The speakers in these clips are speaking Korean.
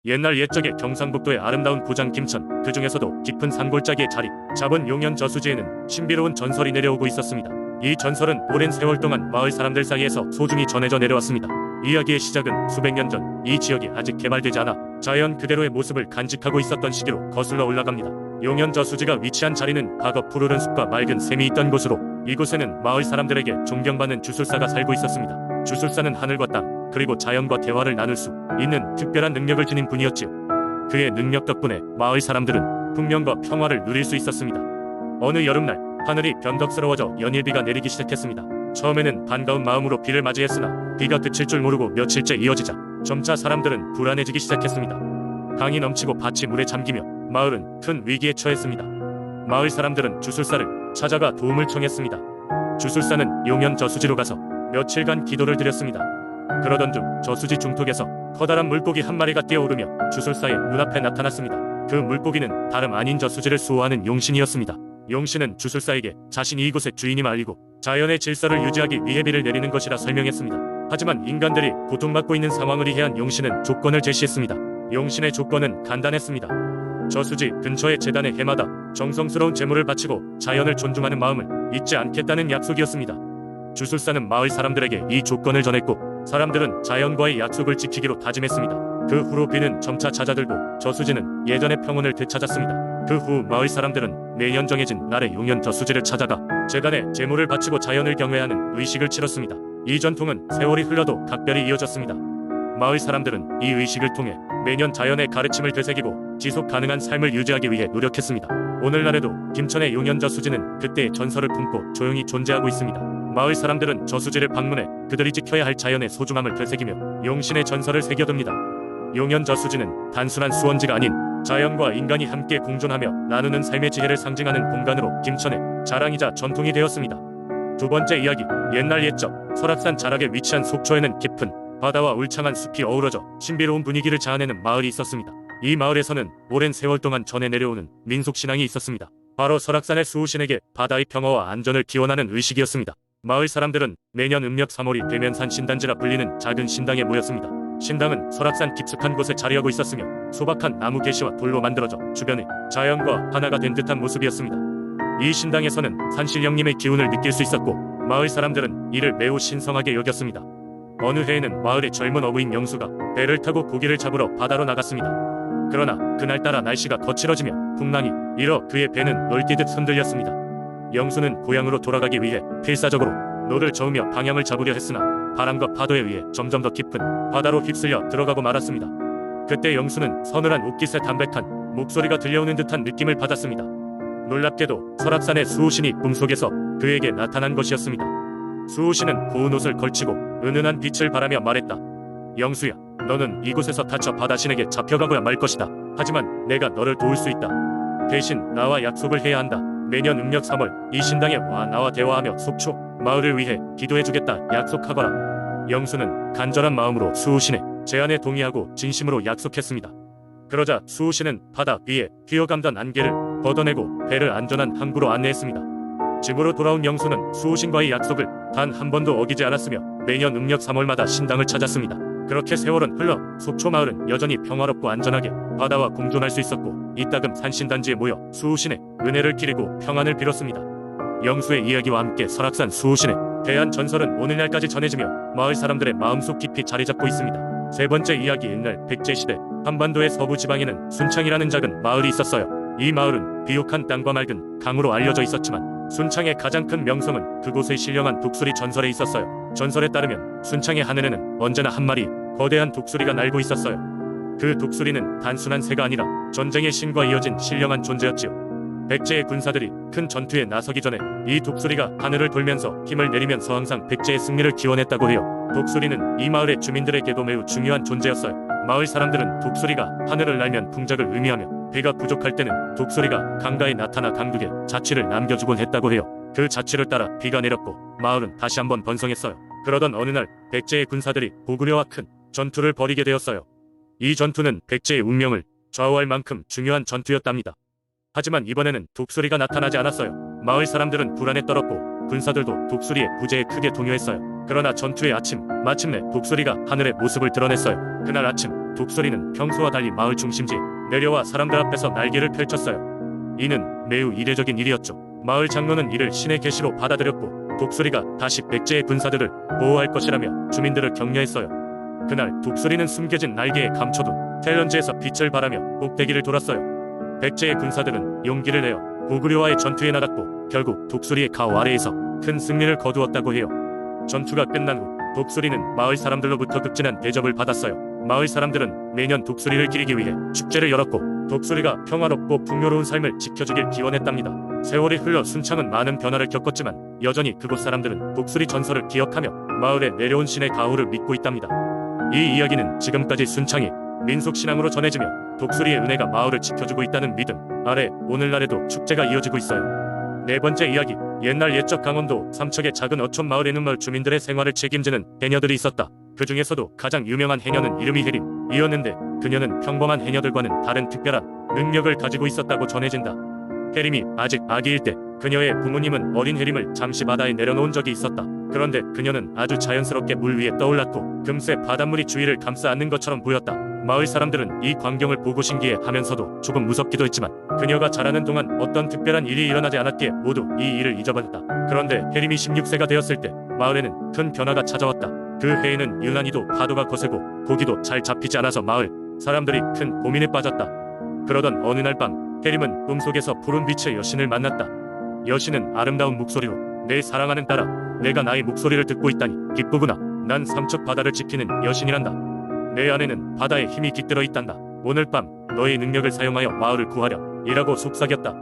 옛날 옛적의 경상북도의 아름다운 고장 김천, 그 중에서도 깊은 산골짜기에 자리 잡은 용현 저수지에는 신비로운 전설이 내려오고 있었습니다. 이 전설은 오랜 세월 동안 마을 사람들 사이에서 소중히 전해져 내려왔습니다. 이야기의 시작은 수백 년 전 이 지역이 아직 개발되지 않아 자연 그대로의 모습을 간직하고 있었던 시기로 거슬러 올라갑니다. 용현 저수지가 위치한 자리는 과거 푸르른 숲과 맑은 샘이 있던 곳으로 이곳에는 마을 사람들에게 존경받는 주술사가 살고 있었습니다. 주술사는 하늘과 땅 그리고 자연과 대화를 나눌 수 있는 특별한 능력을 지닌 분이었지요. 그의 능력 덕분에 마을 사람들은 풍년과 평화를 누릴 수 있었습니다. 어느 여름날 하늘이 변덕스러워져 연일비가 내리기 시작했습니다. 처음에는 반가운 마음으로 비를 맞이했으나 비가 그칠 줄 모르고 며칠째 이어지자 점차 사람들은 불안해지기 시작했습니다. 강이 넘치고 밭이 물에 잠기며 마을은 큰 위기에 처했습니다. 마을 사람들은 주술사를 찾아가 도움을 청했습니다. 주술사는 용현 저수지로 가서 며칠간 기도를 드렸습니다. 그러던 중 저수지 중턱에서 커다란 물고기 한 마리가 뛰어오르며 주술사의 눈앞에 나타났습니다. 그 물고기는 다름 아닌 저수지를 수호하는 용신이었습니다. 용신은 주술사에게 자신이 이곳의 주인임을 알리고 자연의 질서를 유지하기 위해 비를 내리는 것이라 설명했습니다. 하지만 인간들이 고통받고 있는 상황을 이해한 용신은 조건을 제시했습니다. 용신의 조건은 간단했습니다. 저수지 근처의 제단에 해마다 정성스러운 제물을 바치고 자연을 존중하는 마음을 잊지 않겠다는 약속이었습니다. 주술사는 마을 사람들에게 이 조건을 전했고 사람들은 자연과의 약속을 지키기로 다짐했습니다. 그 후로 비는 점차 잦아들고 저수지는 예전의 평온을 되찾았습니다. 그 후 마을 사람들은 매년 정해진 날에 용현 저수지를 찾아가 제단에 제물을 바치고 자연을 경외하는 의식을 치렀습니다. 이 전통은 세월이 흘러도 각별히 이어졌습니다. 마을 사람들은 이 의식을 통해 매년 자연의 가르침을 되새기고 지속 가능한 삶을 유지하기 위해 노력했습니다. 오늘날에도 김천의 용현 저수지는 그때의 전설을 품고 조용히 존재하고 있습니다. 마을 사람들은 저수지를 방문해 그들이 지켜야 할 자연의 소중함을 되새기며 용신의 전설을 새겨둡니다. 용현 저수지는 단순한 수원지가 아닌 자연과 인간이 함께 공존하며 나누는 삶의 지혜를 상징하는 공간으로 김천의 자랑이자 전통이 되었습니다. 두 번째 이야기, 옛날 옛적 설악산 자락에 위치한 속초에는 깊은 바다와 울창한 숲이 어우러져 신비로운 분위기를 자아내는 마을이 있었습니다. 이 마을에서는 오랜 세월 동안 전해 내려오는 민속신앙이 있었습니다. 바로 설악산의 수호신에게 바다의 평화와 안전을 기원하는 의식이었습니다. 마을 사람들은 매년 음력 3월이 되면 산신단지라 불리는 작은 신당에 모였습니다. 신당은 설악산 깊숙한 곳에 자리하고 있었으며 소박한 나무 계시와 돌로 만들어져 주변에 자연과 하나가 된 듯한 모습이었습니다. 이 신당에서는 산신령님의 기운을 느낄 수 있었고 마을 사람들은 이를 매우 신성하게 여겼습니다. 어느 해에는 마을의 젊은 어부인 영수가 배를 타고 고기를 잡으러 바다로 나갔습니다. 그러나 그날따라 날씨가 거칠어지며 풍랑이 일어 그의 배는 널뛰듯 흔들렸습니다. 영수는 고향으로 돌아가기 위해 필사적으로 노를 저으며 방향을 잡으려 했으나 바람과 파도에 의해 점점 더 깊은 바다로 휩쓸려 들어가고 말았습니다. 그때 영수는 서늘한 옷깃에 담백한 목소리가 들려오는 듯한 느낌을 받았습니다. 놀랍게도 설악산의 수호신이 꿈속에서 그에게 나타난 것이었습니다. 수호신은 고운 옷을 걸치고 은은한 빛을 발하며 말했다. 영수야, 너는 이곳에서 다쳐 바다신에게 잡혀가고야 말 것이다. 하지만 내가 너를 도울 수 있다. 대신 나와 약속을 해야 한다. 매년 음력 3월 이 신당에 와 나와 대화하며 속초 마을을 위해 기도해주겠다. 약속하거라. 영수는 간절한 마음으로 수호신의 제안에 동의하고 진심으로 약속했습니다. 그러자 수호신은 바다 위에 휘어감던 안개를 걷어내고 배를 안전한 항구로 안내했습니다. 집으로 돌아온 영수는 수호신과의 약속을 단 한 번도 어기지 않았으며 매년 음력 3월마다 신당을 찾았습니다. 그렇게 세월은 흘러 속초 마을은 여전히 평화롭고 안전하게 바다와 공존할 수 있었고 이따금 산신단지에 모여 수호신의 은혜를 기리고 평안을 빌었습니다. 영수의 이야기와 함께 설악산 수호신에 대한 전설은 오늘날까지 전해지며 마을 사람들의 마음속 깊이 자리잡고 있습니다. 세 번째 이야기, 옛날 백제시대 한반도의 서부 지방에는 순창이라는 작은 마을이 있었어요. 이 마을은 비옥한 땅과 맑은 강으로 알려져 있었지만 순창의 가장 큰 명성은 그곳의 신령한 독수리 전설에 있었어요. 전설에 따르면 순창의 하늘에는 언제나 한 마리 거대한 독수리가 날고 있었어요. 그 독수리는 단순한 새가 아니라 전쟁의 신과 이어진 신령한 존재였지요. 백제의 군사들이 큰 전투에 나서기 전에 이 독수리가 하늘을 돌면서 힘을 내리면서 항상 백제의 승리를 기원했다고 해요. 독수리는 이 마을의 주민들에게도 매우 중요한 존재였어요. 마을 사람들은 독수리가 하늘을 날면 풍작을 의미하며 비가 부족할 때는 독수리가 강가에 나타나 강둑에 자취를 남겨주곤 했다고 해요. 그 자취를 따라 비가 내렸고 마을은 다시 한번 번성했어요. 그러던 어느 날 백제의 군사들이 고구려와 큰 전투를 벌이게 되었어요. 이 전투는 백제의 운명을 좌우할 만큼 중요한 전투였답니다. 하지만 이번에는 독수리가 나타나지 않았어요. 마을 사람들은 불안에 떨었고 군사들도 독수리의 부재에 크게 동요했어요. 그러나 전투의 아침, 마침내 독수리가 하늘의 모습을 드러냈어요. 그날 아침 독수리는 평소와 달리 마을 중심지에 내려와 사람들 앞에서 날개를 펼쳤어요. 이는 매우 이례적인 일이었죠. 마을 장로는 이를 신의 계시로 받아들였고 독수리가 다시 백제의 군사들을 보호할 것이라며 주민들을 격려했어요. 그날 독수리는 숨겨진 날개에 감춰둔 텔런지에서 빛을 발하며 꼭대기를 돌았어요. 백제의 군사들은 용기를 내어 고구려와의 전투에 나갔고 결국 독수리의 가호 아래에서 큰 승리를 거두었다고 해요. 전투가 끝난 후 독수리는 마을 사람들로부터 극진한 대접을 받았어요. 마을 사람들은 매년 독수리를 기리기 위해 축제를 열었고 독수리가 평화롭고 풍요로운 삶을 지켜주길 기원했답니다. 세월이 흘러 순창은 많은 변화를 겪었지만 여전히 그곳 사람들은 독수리 전설을 기억하며 마을에 내려온 신의 가호를 믿고 있답니다. 이 이야기는 지금까지 순창이 민속신앙으로 전해지며 독수리의 은혜가 마을을 지켜주고 있다는 믿음 아래 오늘날에도 축제가 이어지고 있어요. 네 번째 이야기. 옛날 옛적 강원도 삼척의 작은 어촌 마을에는 마을 주민들의 생활을 책임지는 해녀들이 있었다. 그 중에서도 가장 유명한 해녀는 이름이 해림이었는데 그녀는 평범한 해녀들과는 다른 특별한 능력을 가지고 있었다고 전해진다. 해림이 아직 아기일 때 그녀의 부모님은 어린 해림을 잠시 바다에 내려놓은 적이 있었다. 그런데 그녀는 아주 자연스럽게 물 위에 떠올랐고 금세 바닷물이 주위를 감싸 안는 것처럼 보였다. 마을 사람들은 이 광경을 보고 신기해하면서도 조금 무섭기도 했지만 그녀가 자라는 동안 어떤 특별한 일이 일어나지 않았기에 모두 이 일을 잊어버렸다. 그런데 해림이 16세가 되었을 때 마을에는 큰 변화가 찾아왔다. 그 해에는 유난히도 파도가 거세고 고기도 잘 잡히지 않아서 마을 사람들이 큰 고민에 빠졌다. 그러던 어느 날 밤 해림은 꿈속에서 푸른 빛의 여신을 만났다. 여신은 아름다운 목소리로 내 사랑하는 딸아, 내가 나의 목소리를 듣고 있다니 기쁘구나. 난 삼척 바다를 지키는 여신이란다. 내 안에는 바다의 힘이 깃들어 있단다. 오늘 밤 너의 능력을 사용하여 마을을 구하렴 이라고 속삭였다.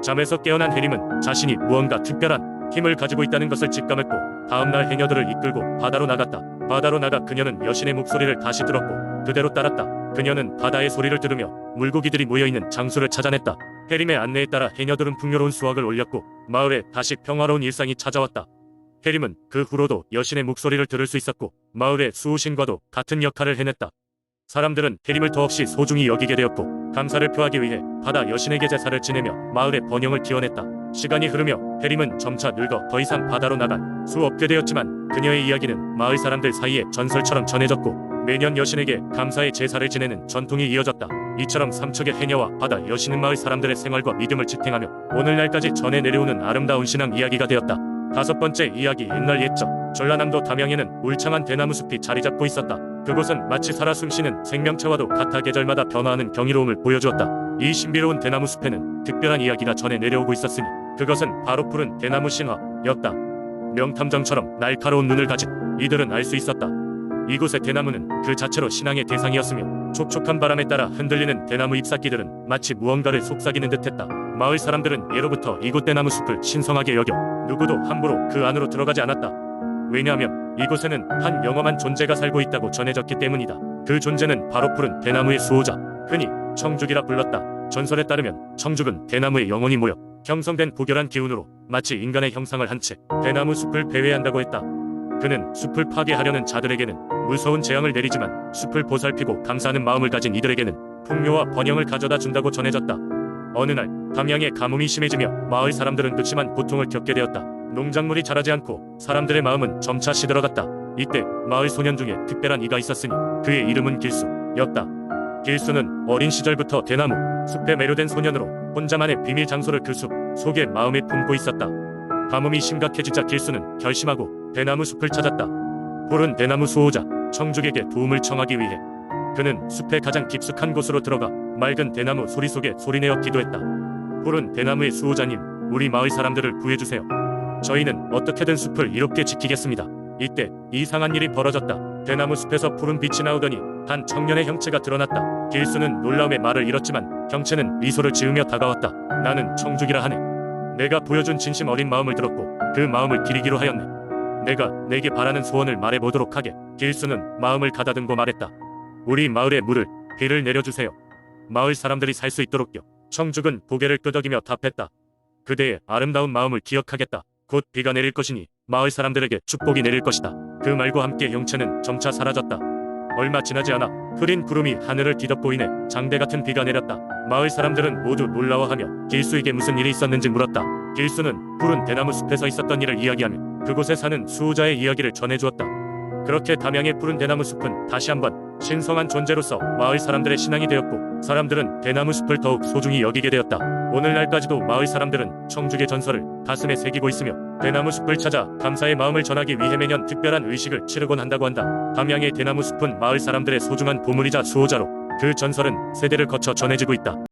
잠에서 깨어난 해림은 자신이 무언가 특별한 힘을 가지고 있다는 것을 직감했고 다음날 해녀들을 이끌고 바다로 나갔다. 바다로 나가 그녀는 여신의 목소리를 다시 들었고 그대로 따랐다. 그녀는 바다의 소리를 들으며 물고기들이 모여있는 장소를 찾아냈다. 해림의 안내에 따라 해녀들은 풍요로운 수확을 올렸고 마을에 다시 평화로운 일상이 찾아왔다. 해림은 그 후로도 여신의 목소리를 들을 수 있었고 마을의 수호신과도 같은 역할을 해냈다. 사람들은 해림을 더없이 소중히 여기게 되었고 감사를 표하기 위해 바다 여신에게 제사를 지내며 마을의 번영을 기원했다. 시간이 흐르며 해림은 점차 늙어 더 이상 바다로 나갈 수 없게 되었지만 그녀의 이야기는 마을 사람들 사이에 전설처럼 전해졌고 매년 여신에게 감사의 제사를 지내는 전통이 이어졌다. 이처럼 삼척의 해녀와 바다 여신은 마을 사람들의 생활과 믿음을 지탱하며 오늘날까지 전해 내려오는 아름다운 신앙 이야기가 되었다. 다섯 번째 이야기. 옛날 옛적 전라남도 담양에는 울창한 대나무 숲이 자리 잡고 있었다. 그곳은 마치 살아 숨쉬는 생명체와도 같아 계절마다 변화하는 경이로움을 보여주었다. 이 신비로운 대나무 숲에는 특별한 이야기가 전해 내려오고 있었으니 그것은 바로 푸른 대나무 신화였다. 명탐정처럼 날카로운 눈을 가진 이들은 알 수 있었다. 이곳의 대나무는 그 자체로 신앙의 대상이었으며 촉촉한 바람에 따라 흔들리는 대나무 잎사귀들은 마치 무언가를 속삭이는 듯했다. 마을 사람들은 예로부터 이곳 대나무 숲을 신성하게 여겨 누구도 함부로 그 안으로 들어가지 않았다. 왜냐하면 이곳에는 한 영험한 존재가 살고 있다고 전해졌기 때문이다. 그 존재는 바로 푸른 대나무의 수호자, 흔히 청죽이라 불렀다. 전설에 따르면 청죽은 대나무의 영혼이 모여 형성된 고결한 기운으로 마치 인간의 형상을 한 채 대나무 숲을 배회한다고 했다. 그는 숲을 파괴하려는 자들에게는 무서운 재앙을 내리지만 숲을 보살피고 감사하는 마음을 가진 이들에게는 풍요와 번영을 가져다 준다고 전해졌다. 어느 날 담양의 가뭄이 심해지며 마을 사람들은 극심한 고통을 겪게 되었다. 농작물이 자라지 않고 사람들의 마음은 점차 시들어갔다. 이때 마을 소년 중에 특별한 이가 있었으니 그의 이름은 길수였다. 길수는 어린 시절부터 대나무 숲에 매료된 소년으로 혼자만의 비밀 장소를 그 숲 속에 마음에 품고 있었다. 가뭄이 심각해지자 길수는 결심하고 대나무 숲을 찾았다. 푸른 대나무 수호자 청죽에게 도움을 청하기 위해 그는 숲의 가장 깊숙한 곳으로 들어가 맑은 대나무 소리 속에 소리내어 기도했다. 푸른 대나무의 수호자님, 우리 마을 사람들을 구해주세요. 저희는 어떻게든 숲을 이롭게 지키겠습니다. 이때 이상한 일이 벌어졌다. 대나무 숲에서 푸른 빛이 나오더니 한 청년의 형체가 드러났다. 길수는 놀라움에 말을 잃었지만 형체는 미소를 지으며 다가왔다. 나는 청죽이라 하네. 내가 보여준 진심 어린 마음을 들었고 그 마음을 기리기로 하였네. 내가 내게 바라는 소원을 말해보도록 하게. 길수는 마음을 가다듬고 말했다. 우리 마을에 물을, 비를 내려주세요. 마을 사람들이 살 수 있도록요. 청죽은 고개를 끄덕이며 답했다. 그대의 아름다운 마음을 기억하겠다. 곧 비가 내릴 것이니 마을 사람들에게 축복이 내릴 것이다. 그 말과 함께 형체는 점차 사라졌다. 얼마 지나지 않아 흐린 구름이 하늘을 뒤덮고 이내 장대 같은 비가 내렸다. 마을 사람들은 모두 놀라워하며 길수에게 무슨 일이 있었는지 물었다. 길수는 푸른 대나무 숲에서 있었던 일을 이야기하며 그곳에 사는 수호자의 이야기를 전해주었다. 그렇게 담양의 푸른 대나무 숲은 다시 한번 신성한 존재로서 마을 사람들의 신앙이 되었고, 사람들은 대나무 숲을 더욱 소중히 여기게 되었다. 오늘날까지도 마을 사람들은 청주의 전설을 가슴에 새기고 있으며 대나무 숲을 찾아 감사의 마음을 전하기 위해 매년 특별한 의식을 치르곤 한다고 한다. 담양의 대나무 숲은 마을 사람들의 소중한 보물이자 수호자로 그 전설은 세대를 거쳐 전해지고 있다.